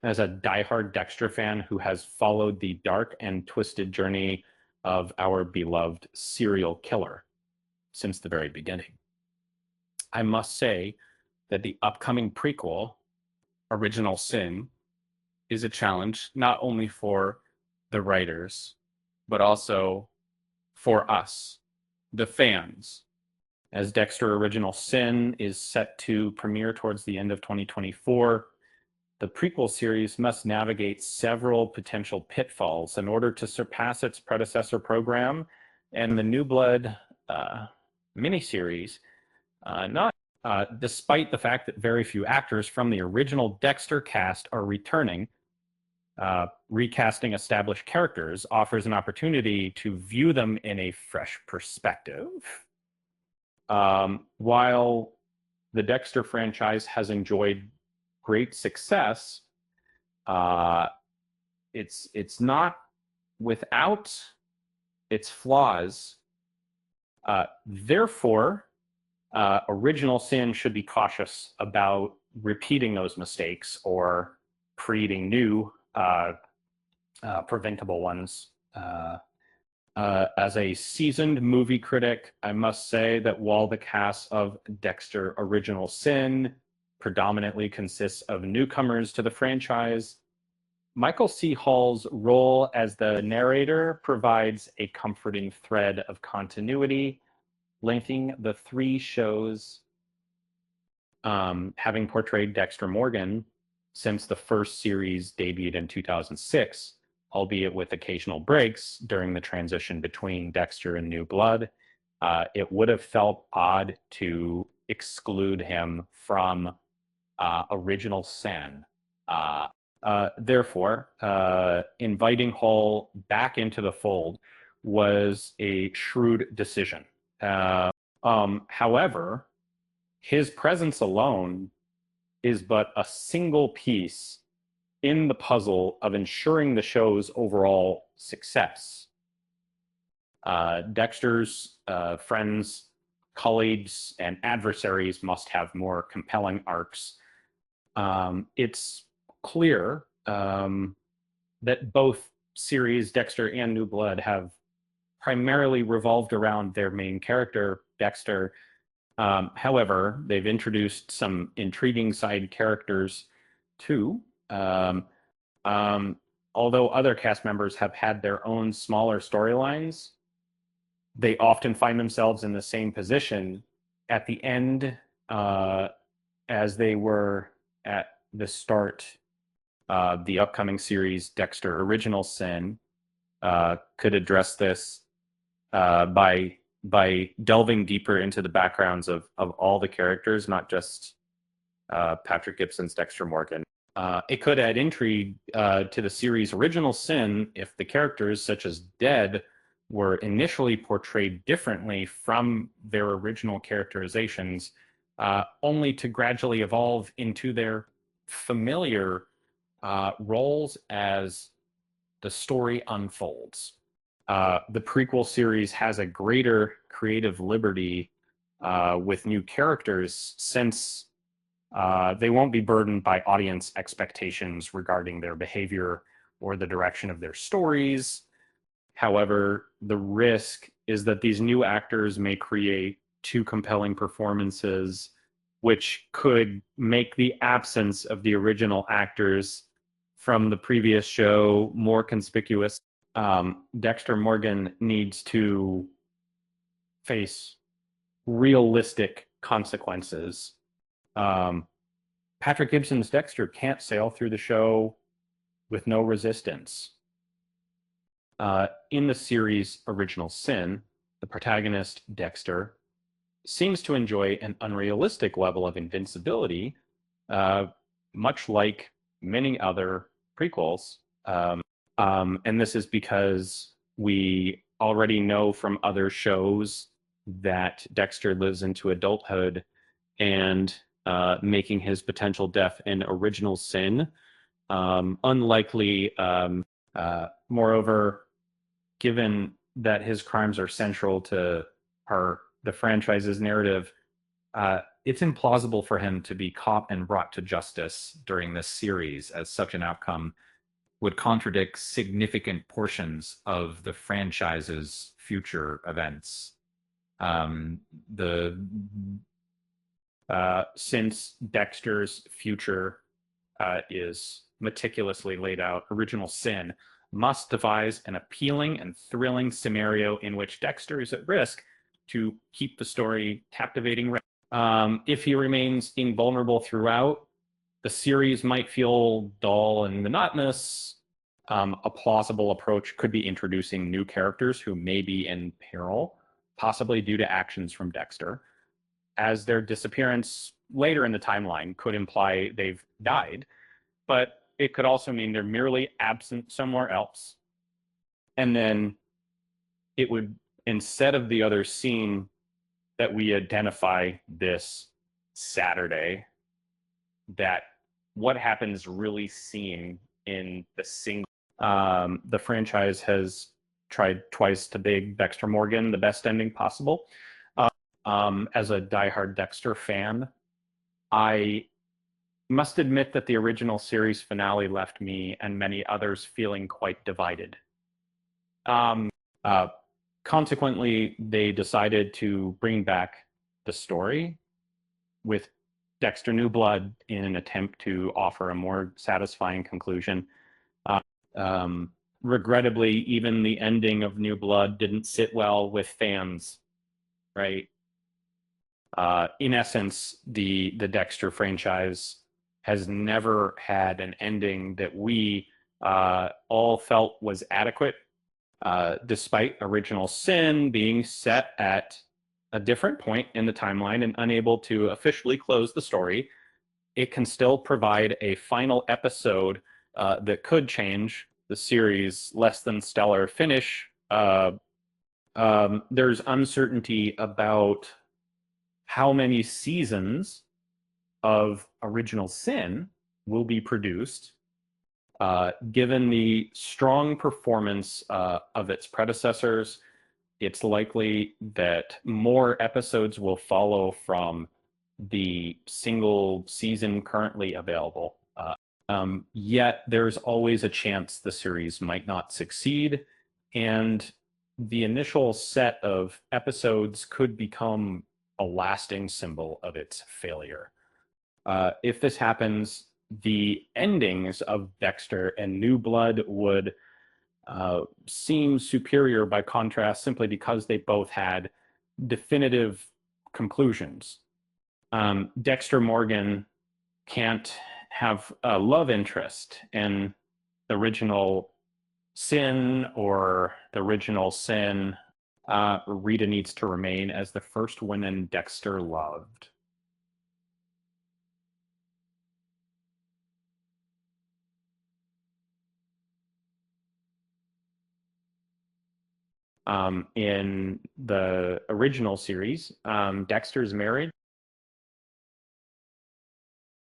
as a diehard Dexter fan who has followed the dark and twisted journey of our beloved serial killer since the very beginning. I must say that the upcoming prequel, Original Sin, is a challenge not only for the writers, but also for us, the fans, as Dexter Original Sin is set to premiere towards the end of 2024. The prequel series must navigate several potential pitfalls in order to surpass its predecessor program, and the New Blood miniseries, not despite the fact that very few actors from the original Dexter cast are returning. Recasting established characters offers an opportunity to view them in a fresh perspective. While the Dexter franchise has enjoyed great success, it's not without its flaws. Therefore, Original Sin should be cautious about repeating those mistakes or creating new preventable ones. As a seasoned movie critic, I must say that while the cast of Dexter Original Sin predominantly consists of newcomers to the franchise, Michael C. Hall's role as the narrator provides a comforting thread of continuity, linking the three shows, having portrayed Dexter Morgan since the first series debuted in 2006, albeit with occasional breaks during the transition between Dexter and New Blood. It would have felt odd to exclude him from Original Sin. Therefore, inviting Hall back into the fold was a shrewd decision. However, his presence alone is but a single piece in the puzzle of ensuring the show's overall success. Dexter's friends, colleagues, and adversaries must have more compelling arcs. It's clear that both series, Dexter and New Blood, have primarily revolved around their main character, Dexter. However, they've introduced some intriguing side characters too. Although other cast members have had their own smaller storylines, they often find themselves in the same position at the end as they were at the start of the upcoming series, Dexter Original Sin. Could address this by delving deeper into the backgrounds of all the characters, not just Patrick Gibson's Dexter Morgan. It could add intrigue to the series' Original Sin if the characters, such as Dead, were initially portrayed differently from their original characterizations, only to gradually evolve into their familiar roles as the story unfolds. The prequel series has a greater creative liberty with new characters since they won't be burdened by audience expectations regarding their behavior or the direction of their stories. However, the risk is that these new actors may create too compelling performances, which could make the absence of the original actors from the previous show more conspicuous. Dexter Morgan needs to face realistic consequences. Patrick Gibson's Dexter can't sail through the show with no resistance. In the series Original Sin, the protagonist, Dexter, seems to enjoy an unrealistic level of invincibility, much like many other prequels. And this is because we already know from other shows that Dexter lives into adulthood, and making his potential death in Original Sin unlikely. Moreover, given that his crimes are central to the franchise's narrative, It's implausible for him to be caught and brought to justice during this series, as such an outcome would contradict significant portions of the franchise's future events. Um, the since Dexter's future is meticulously laid out, Original Sin must devise an appealing and thrilling scenario in which Dexter is at risk to keep the story captivating. If he remains invulnerable throughout, the series might feel dull and monotonous. A plausible approach could be introducing new characters who may be in peril, possibly due to actions from Dexter, as their disappearance later in the timeline could imply they've died, but it could also mean they're merely absent somewhere else. And then it would, instead of the other scene that we identify this Saturday, that what happens really seen in the single. The franchise has tried twice to make Dexter Morgan the best ending possible. As a diehard Dexter fan, I must admit that the original series finale left me and many others feeling quite divided. Um, uh, Consequently, they decided to bring back the story with Dexter New Blood in an attempt to offer a more satisfying conclusion. Uh, um, Regrettably, even the ending of New Blood didn't sit well with fans, right? In essence, the Dexter franchise has never had an ending that we all felt was adequate, despite Original Sin being set at a different point in the timeline and unable to officially close the story. It can still provide a final episode that could change the series' less than stellar finish. There's uncertainty about how many seasons of Original Sin will be produced, given the strong performance of its predecessors. It's likely that more episodes will follow from the single season currently available. Yet there's always a chance the series might not succeed, and the initial set of episodes could become a lasting symbol of its failure. If this happens, the endings of Dexter and New Blood would seem superior by contrast simply because they both had definitive conclusions. Dexter Morgan can't have a love interest in the original Sin or the original Sin. Rita needs to remain as the first woman Dexter loved. In the original series, Dexter's marriage